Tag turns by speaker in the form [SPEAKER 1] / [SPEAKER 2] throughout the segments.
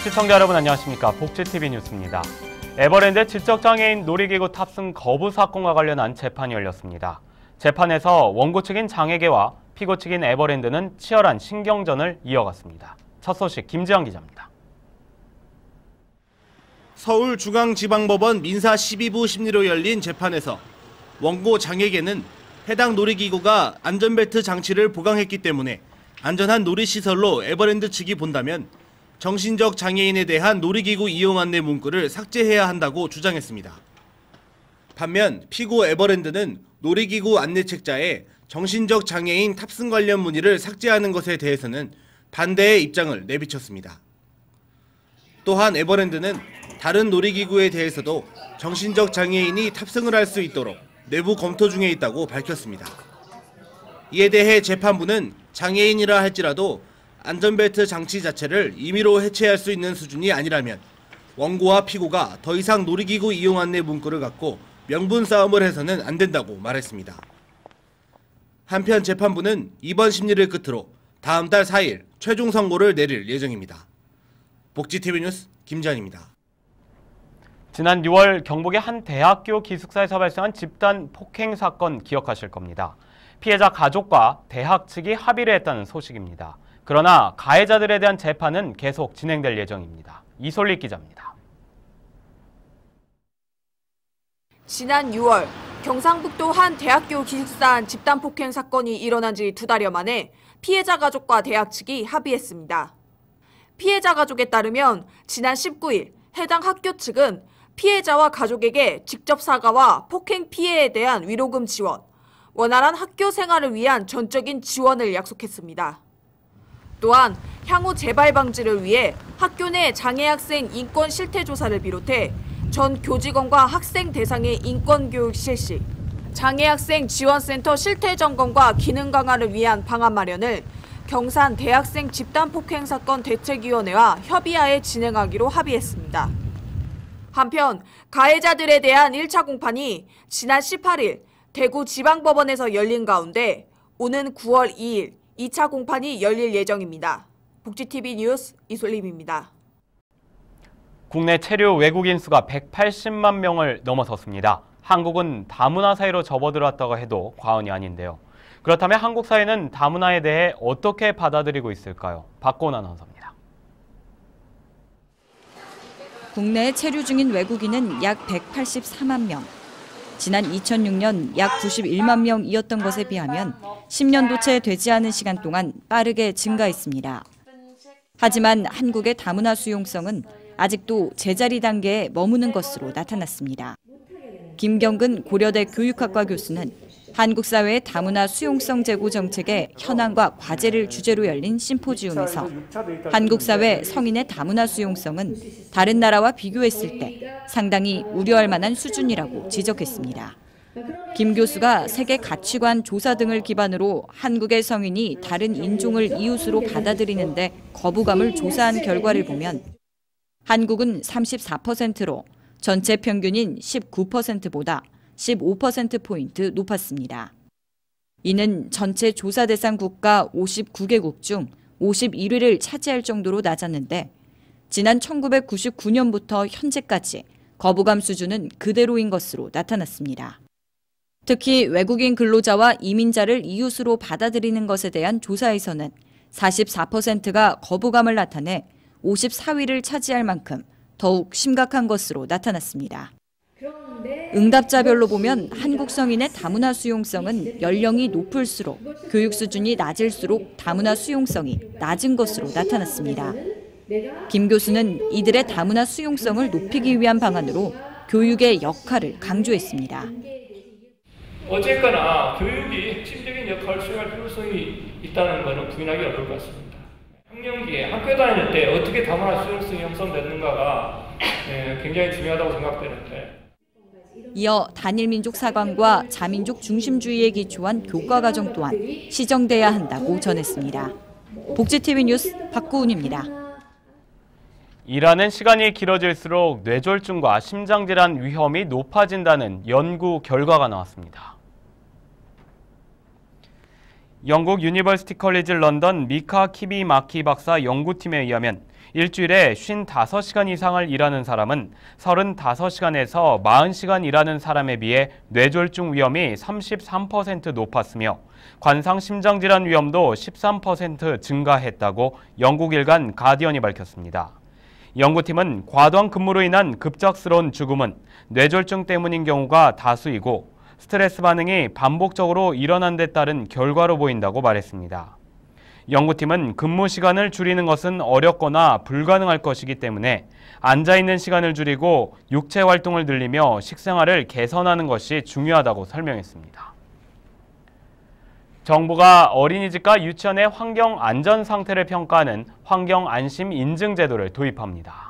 [SPEAKER 1] 시청자 여러분 안녕하십니까. 복지TV 뉴스입니다. 에버랜드 지적장애인 놀이기구 탑승 거부 사건과 관련한 재판이 열렸습니다. 재판에서 원고 측인 장애계와 피고 측인 에버랜드는 치열한 신경전을 이어갔습니다. 첫 소식 김지영 기자입니다.
[SPEAKER 2] 서울중앙지방법원 민사 12부 심리로 열린 재판에서 원고 장애계는 해당 놀이기구가 안전벨트 장치를 보강했기 때문에 안전한 놀이시설로 에버랜드 측이 본다면 정신적 장애인에 대한 놀이기구 이용 안내 문구를 삭제해야 한다고 주장했습니다. 반면 피고 에버랜드는 놀이기구 안내책자에 정신적 장애인 탑승 관련 문의를 삭제하는 것에 대해서는 반대의 입장을 내비쳤습니다. 또한 에버랜드는 다른 놀이기구에 대해서도 정신적 장애인이 탑승을 할 수 있도록 내부 검토 중에 있다고 밝혔습니다. 이에 대해 재판부는 장애인이라 할지라도 안전벨트 장치 자체를 임의로 해체할 수 있는 수준이 아니라면 원고와 피고가 더 이상 놀이기구 이용 안내 문구를 갖고 명분 싸움을 해서는 안 된다고 말했습니다. 한편 재판부는 이번 심리를 끝으로 다음 달 4일 최종 선고를 내릴 예정입니다. 복지TV 뉴스 김지현입니다.
[SPEAKER 1] 지난 6월 경북의 한 대학교 기숙사에서 발생한 집단 폭행 사건 기억하실 겁니다. 피해자 가족과 대학 측이 합의를 했다는 소식입니다. 그러나 가해자들에 대한 재판은 계속 진행될 예정입니다. 이솔리 기자입니다.
[SPEAKER 3] 지난 6월 경상북도 한 대학교 기숙사 안 집단 폭행 사건이 일어난 지 2달여 만에 피해자 가족과 대학 측이 합의했습니다. 피해자 가족에 따르면 지난 19일 해당 학교 측은 피해자와 가족에게 직접 사과와 폭행 피해에 대한 위로금 지원, 원활한 학교 생활을 위한 전적인 지원을 약속했습니다. 또한 향후 재발 방지를 위해 학교 내 장애 학생 인권 실태 조사를 비롯해 전 교직원과 학생 대상의 인권 교육 실시, 장애 학생 지원센터 실태 점검과 기능 강화를 위한 방안 마련을 경산 대학생 집단 폭행 사건 대책위원회와 협의하에 진행하기로 합의했습니다. 한편 가해자들에 대한 1차 공판이 지난 18일 대구 지방법원에서 열린 가운데 오는 9월 2일 2차 공판이 열릴 예정입니다. 복지TV 뉴스 이솔림입니다.
[SPEAKER 1] 국내 체류 외국인 수가 180만 명을 넘어섰습니다. 한국은 다문화 사회로 접어들었다고 해도 과언이 아닌데요. 그렇다면 한국 사회는 다문화에 대해 어떻게 받아들이고 있을까요? 박고은 아나운서입니다.
[SPEAKER 4] 국내에 체류 중인 외국인은 약 184만 명. 지난 2006년 약 91만 명이었던 것에 비하면 10년도 채 되지 않은 시간 동안 빠르게 증가했습니다. 하지만 한국의 다문화 수용성은 아직도 제자리 단계에 머무는 것으로 나타났습니다. 김경근 고려대 교육학과 교수는 한국 사회의 다문화 수용성 제고 정책의 현황과 과제를 주제로 열린 심포지움에서 한국 사회 성인의 다문화 수용성은 다른 나라와 비교했을 때 상당히 우려할 만한 수준이라고 지적했습니다. 김 교수가 세계 가치관 조사 등을 기반으로 한국의 성인이 다른 인종을 이웃으로 받아들이는데 거부감을 조사한 결과를 보면 한국은 34%로 전체 평균인 19%보다 15%포인트 높았습니다. 이는 전체 조사 대상 국가 59개국 중 51위를 차지할 정도로 낮았는데 지난 1999년부터 현재까지 거부감 수준은 그대로인 것으로 나타났습니다. 특히 외국인 근로자와 이민자를 이웃으로 받아들이는 것에 대한 조사에서는 44%가 거부감을 나타내 54위를 차지할 만큼 더욱 심각한 것으로 나타났습니다. 응답자별로 보면 한국 성인의 다문화 수용성은 연령이 높을수록 교육 수준이 낮을수록 다문화 수용성이 낮은 것으로 나타났습니다. 김 교수는 이들의 다문화 수용성을 높이기 위한 방안으로 교육의 역할을 강조했습니다.
[SPEAKER 5] 어쨌거나 교육이 핵심적인 역할을 수행할 필요성이 있다는 것은 부인하기 어려울 것 같습니다. 학령기에 학교 다닐 때 어떻게 다문화 수용성이 형성되는가가 굉장히 중요하다고 생각되는데
[SPEAKER 4] 이어 단일민족 사관과 자민족 중심주의에 기초한 교과과정 또한 시정돼야 한다고 전했습니다. 복지TV 뉴스 박고은입니다.
[SPEAKER 1] 일하는 시간이 길어질수록 뇌졸중과 심장질환 위험이 높아진다는 연구 결과가 나왔습니다. 영국 유니버시티 컬리지 런던 미카 키비마키 박사 연구팀에 의하면 일주일에 55시간 이상을 일하는 사람은 35시간에서 40시간 일하는 사람에 비해 뇌졸중 위험이 33% 높았으며 관상심장질환 위험도 13% 증가했다고 영국 일간 가디언이 밝혔습니다. 연구팀은 과도한 근무로 인한 급작스러운 죽음은 뇌졸중 때문인 경우가 다수이고 스트레스 반응이 반복적으로 일어난 데 따른 결과로 보인다고 말했습니다. 연구팀은 근무 시간을 줄이는 것은 어렵거나 불가능할 것이기 때문에 앉아있는 시간을 줄이고 육체 활동을 늘리며 식생활을 개선하는 것이 중요하다고 설명했습니다. 정부가 어린이집과 유치원의 환경 안전 상태를 평가하는 환경 안심 인증 제도를 도입합니다.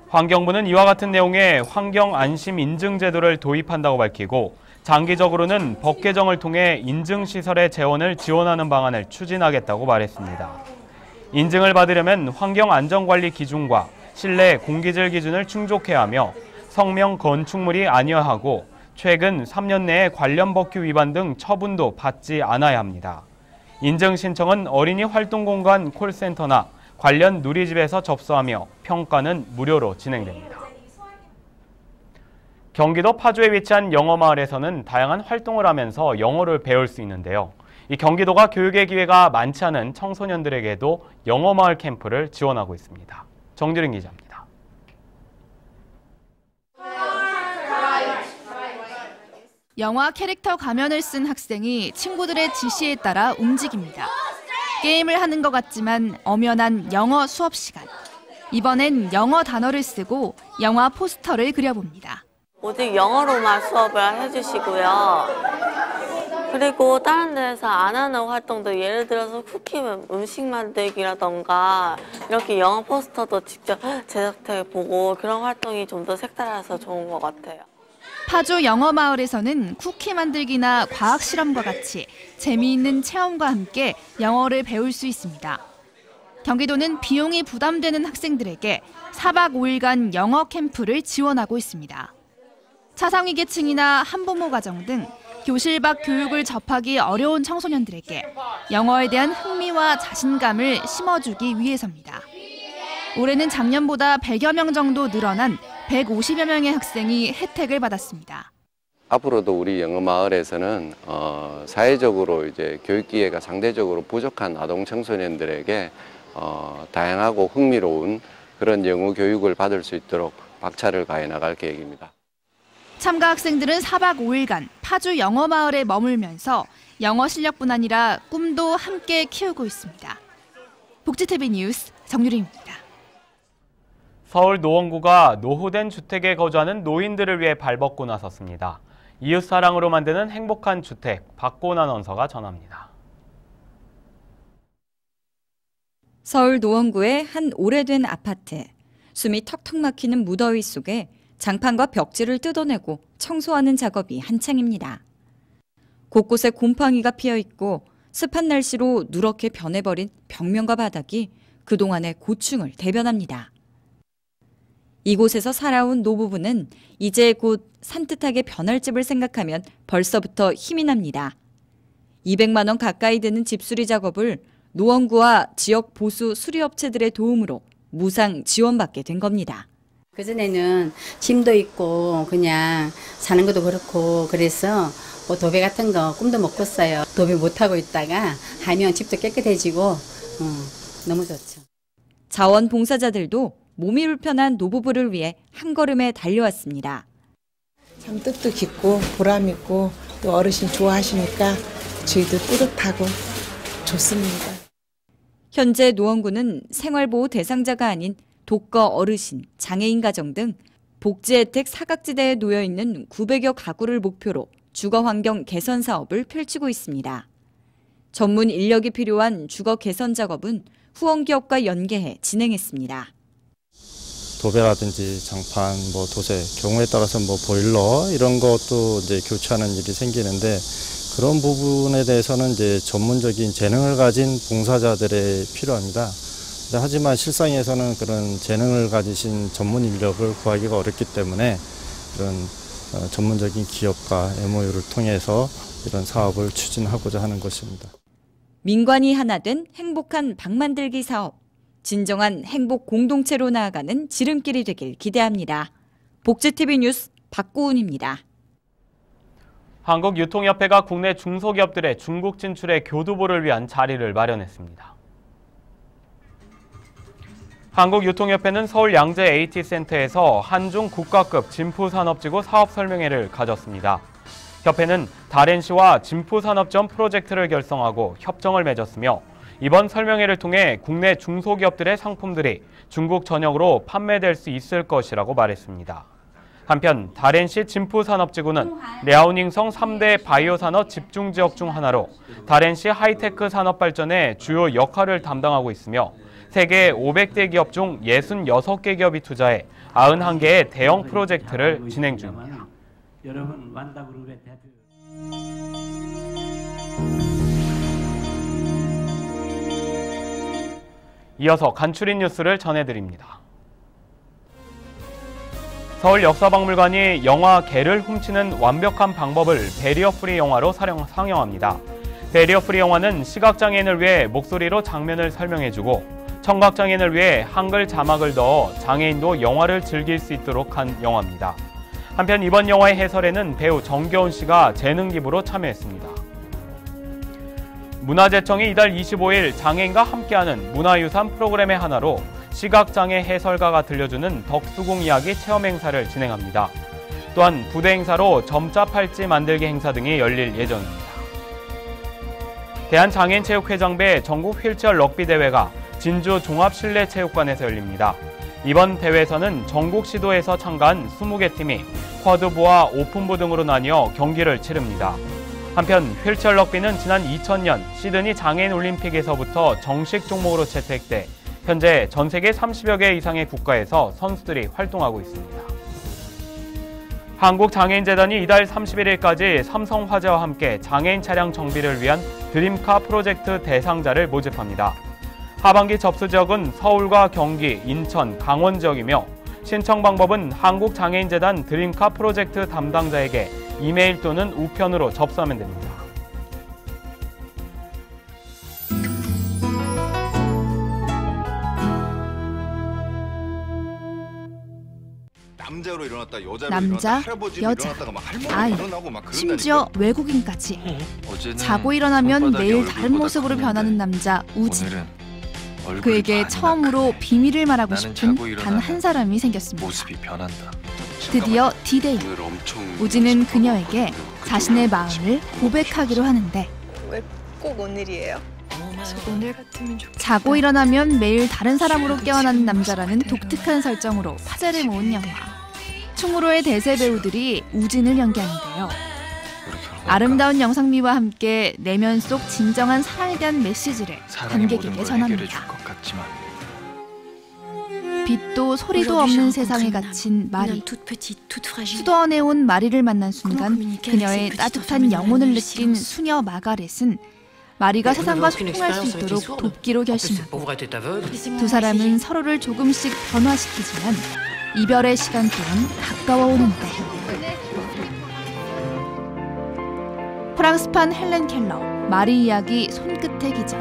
[SPEAKER 1] 환경부는 이와 같은 내용의 환경 안심 인증 제도를 도입한다고 밝히고 장기적으로는 법 개정을 통해 인증시설의 재원을 지원하는 방안을 추진하겠다고 말했습니다. 인증을 받으려면 환경안전관리 기준과 실내 공기질 기준을 충족해야 하며 성명 건축물이 아니어야 하고 최근 3년 내에 관련 법규 위반 등 처분도 받지 않아야 합니다. 인증 신청은 어린이 활동공간 콜센터나 관련 누리집에서 접수하며 평가는 무료로 진행됩니다. 경기도 파주에 위치한 영어마을에서는 다양한 활동을 하면서 영어를 배울 수 있는데요. 이 경기도가 교육의 기회가 많지 않은 청소년들에게도 영어마을 캠프를 지원하고 있습니다. 정주린 기자입니다.
[SPEAKER 6] 영화 캐릭터 가면을 쓴 학생이 친구들의 지시에 따라 움직입니다. 게임을 하는 것 같지만 엄연한 영어 수업 시간. 이번엔 영어 단어를 쓰고 영화 포스터를 그려봅니다.
[SPEAKER 7] 오직 영어로만 수업을 해주시고요. 그리고 다른 데서 안 하는 활동도 예를 들어서 쿠키 음식 만들기라던가 이렇게 영어 포스터도 직접 제작해보고 그런 활동이 좀 더 색달라서 좋은 것 같아요.
[SPEAKER 6] 파주 영어마을에서는 쿠키 만들기나 과학 실험과 같이 재미있는 체험과 함께 영어를 배울 수 있습니다. 경기도는 비용이 부담되는 학생들에게 4박 5일간 영어 캠프를 지원하고 있습니다. 차상위 계층이나 한부모 가정 등 교실 밖 교육을 접하기 어려운 청소년들에게 영어에 대한 흥미와 자신감을 심어주기 위해서입니다. 올해는 작년보다 100여 명 정도 늘어난 150여 명의 학생이 혜택을 받았습니다.
[SPEAKER 8] 앞으로도 우리 영어마을에서는 사회적으로 이제 교육 기회가 상대적으로 부족한 아동 청소년들에게 다양하고 흥미로운 그런 영어 교육을 받을 수 있도록 박차를 가해 나갈 계획입니다.
[SPEAKER 6] 참가 학생들은 4박 5일간 파주 영어마을에 머물면서 영어 실력뿐 아니라 꿈도 함께 키우고 있습니다. 복지TV 뉴스 정유리입니다.
[SPEAKER 1] 서울 노원구가 노후된 주택에 거주하는 노인들을 위해 발벗고 나섰습니다. 이웃사랑으로 만드는 행복한 주택, 박고은 아나운서가 전합니다.
[SPEAKER 4] 서울 노원구의 한 오래된 아파트. 숨이 턱턱 막히는 무더위 속에 장판과 벽지를 뜯어내고 청소하는 작업이 한창입니다. 곳곳에 곰팡이가 피어있고 습한 날씨로 누렇게 변해버린 벽면과 바닥이 그동안의 고충을 대변합니다. 이곳에서 살아온 노부부는 이제 곧 산뜻하게 변할 집을 생각하면 벌써부터 힘이 납니다. 200만 원 가까이 드는 집수리 작업을 노원구와 지역 보수 수리업체들의 도움으로 무상 지원받게 된 겁니다.
[SPEAKER 9] 그전에는 짐도 있고 그냥 사는 것도 그렇고 그래서 뭐 도배 같은 거 꿈도 못 꿨어요. 도배 못하고 있다가 하면 집도 깨끗해지고 너무 좋죠.
[SPEAKER 4] 자원봉사자들도 몸이 불편한 노부부를 위해 한 걸음에 달려왔습니다.
[SPEAKER 10] 참 뜻도 깊고 보람 있고 또 어르신 좋아하시니까 저희도 뿌듯하고 좋습니다.
[SPEAKER 4] 현재 노원구는 생활보호 대상자가 아닌 독거 어르신, 장애인 가정 등 복지혜택 사각지대에 놓여있는 900여 가구를 목표로 주거환경 개선 사업을 펼치고 있습니다. 전문 인력이 필요한 주거 개선 작업은 후원기업과 연계해 진행했습니다.
[SPEAKER 11] 도배라든지 장판, 도색, 경우에 따라서 보일러 이런 것도 이제 교체하는 일이 생기는데 그런 부분에 대해서는 이제 전문적인 재능을 가진 봉사자들이 필요합니다. 하지만 실상에서는 그런 재능을 가지신 전문 인력을 구하기가 어렵기 때문에 그런 전문적인 기업과 MOU를 통해서 이런 사업을 추진하고자 하는 것입니다.
[SPEAKER 4] 민관이 하나 된 행복한 방 만들기 사업. 진정한 행복 공동체로 나아가는 지름길이 되길 기대합니다. 복지TV 뉴스 박고은입니다.
[SPEAKER 1] 한국유통협회가 국내 중소기업들의 중국 진출의 교두보를 위한 자리를 마련했습니다. 한국유통협회는 서울 양재 AT센터에서 한중 국가급 진푸산업지구 사업설명회를 가졌습니다. 협회는 다렌시와 진푸산업지원 프로젝트를 결성하고 협정을 맺었으며 이번 설명회를 통해 국내 중소기업들의 상품들이 중국 전역으로 판매될 수 있을 것이라고 말했습니다. 한편 다렌시 진푸산업지구는 랴오닝성 3대 바이오산업 집중지역 중 하나로 다렌시 하이테크 산업 발전에 주요 역할을 담당하고 있으며 세계 500대 기업 중 66개 기업이 투자해 91개의 대형 프로젝트를 진행 중입니다. 이어서 간추린 뉴스를 전해드립니다. 서울역사박물관이 영화 개를 훔치는 완벽한 방법을 배리어 프리 영화로 상영합니다. 배리어 프리 영화는 시각장애인을 위해 목소리로 장면을 설명해주고 청각장애인을 위해 한글 자막을 넣어 장애인도 영화를 즐길 수 있도록 한 영화입니다. 한편 이번 영화의 해설에는 배우 정겨운 씨가 재능 기부로 참여했습니다. 문화재청이 이달 25일 장애인과 함께하는 문화유산 프로그램의 하나로 시각장애 해설가가 들려주는 덕수궁 이야기 체험 행사를 진행합니다. 또한 부대 행사로 점자 팔찌 만들기 행사 등이 열릴 예정입니다. 대한장애인체육회장배 전국 휠체어 럭비 대회가 진주 종합실내체육관에서 열립니다. 이번 대회에서는 전국 시도에서 참가한 20개 팀이 쿼드부와 오픈부 등으로 나뉘어 경기를 치릅니다. 한편 휠체어 럭비는 지난 2000년 시드니 장애인 올림픽에서부터 정식 종목으로 채택돼 현재 전 세계 30여 개 이상의 국가에서 선수들이 활동하고 있습니다. 한국장애인재단이 이달 31일까지 삼성화재와 함께 장애인 차량 정비를 위한 드림카 프로젝트 대상자를 모집합니다. 하반기 접수 지역은 서울과 경기, 인천, 강원 지역이며 신청 방법은 한국장애인재단 드림카 프로젝트 담당자에게 이메일 또는 우편으로 접수하면 됩니다.
[SPEAKER 12] 남자로 일어났다 여자로
[SPEAKER 6] 남자,
[SPEAKER 12] 일어났다 할아버지로
[SPEAKER 6] 여자,
[SPEAKER 12] 일어났다가 막 할머니
[SPEAKER 6] 아이,
[SPEAKER 12] 일어나고 막
[SPEAKER 6] 심지어 외국인까지. 자고 일어나면 매일 다른 모습으로 변하는 남자 우진. 그에게 처음으로 비밀을 말하고 싶은 단 한 사람이 생겼습니다. 드디어 D-Day. 우진은 그녀에게 자신의 마음을 고백하기로 하는데
[SPEAKER 13] 왜 꼭 오늘이에요? 오늘 같으면 좋겠다.
[SPEAKER 6] 자고 일어나면 매일 다른 사람으로 깨어나는 남자라는 독특한 설정으로 화제를 모은 영화. 충무로의 대세 배우들이 우진을 연기하는데요. 아름다운 영상미와 함께 내면 속 진정한 사랑에 대한 메시지를 관객에게 전합니다. 빛도 소리도 없는 세상에 갇힌 마리. 수도원에 온 마리를 만난 순간 그녀의 따뜻한 영혼을 느낀 수녀 마가렛은 마리가 세상과 소통할 수 있도록 돕기로 결심하고 두 사람은 서로를 조금씩 변화시키지만 이별의 시간 또한 가까워오는데 프랑스판 헬렌 켈러, 마리 이야기 손끝의 기적.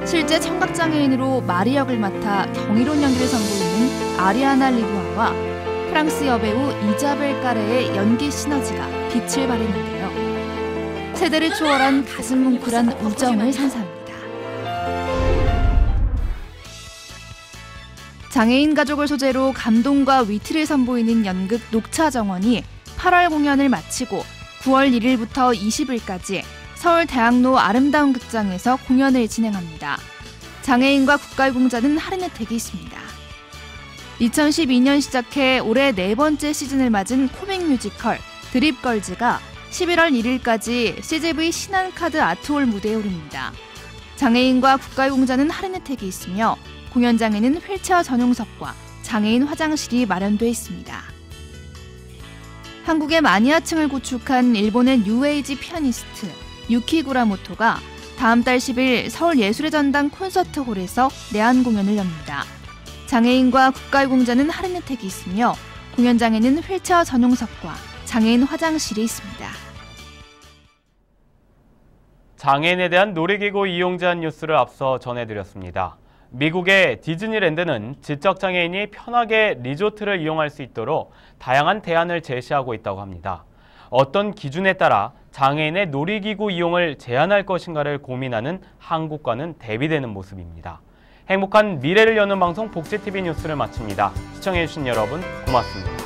[SPEAKER 6] 실제 청각장애인으로 마리 역을 맡아 경이로운 연기를 선보이는 아리아나 리부아와 프랑스 여배우 이자벨 까레의 연기 시너지가 빛을 발했는데요. 세대를 초월한 가슴 뭉클한 우정을 선사합니다. 장애인 가족을 소재로 감동과 위트를 선보이는 연극 녹차정원이 8월 공연을 마치고 9월 1일부터 20일까지 서울 대학로 아름다운 극장에서 공연을 진행합니다. 장애인과 국가의 공자는 할인 혜택이 있습니다. 2012년 시작해 올해 4번째 시즌을 맞은 코믹 뮤지컬 드립걸즈가 11월 1일까지 CGV 신한카드 아트홀 무대에 오릅니다. 장애인과 국가의 공자는 할인 혜택이 있으며 공연장에는 휠체어 전용석과 장애인 화장실이 마련돼 있습니다. 한국의 마니아층을 구축한 일본의 뉴에이지 피아니스트 유키 구라모토가 다음 달 10일 서울예술의 전당 콘서트홀에서 내한 공연을 엽니다. 장애인과 국가의 공자는 할인 혜택이 있으며 공연장에는 휠체어 전용석과 장애인 화장실이 있습니다.
[SPEAKER 1] 장애인에 대한 놀이기구 이용 제한 뉴스를 앞서 전해드렸습니다. 미국의 디즈니랜드는 지적장애인이 편하게 리조트를 이용할 수 있도록 다양한 대안을 제시하고 있다고 합니다. 어떤 기준에 따라 장애인의 놀이기구 이용을 제한할 것인가를 고민하는 한국과는 대비되는 모습입니다. 행복한 미래를 여는 방송 복지TV 뉴스를 마칩니다. 시청해주신 여러분 고맙습니다.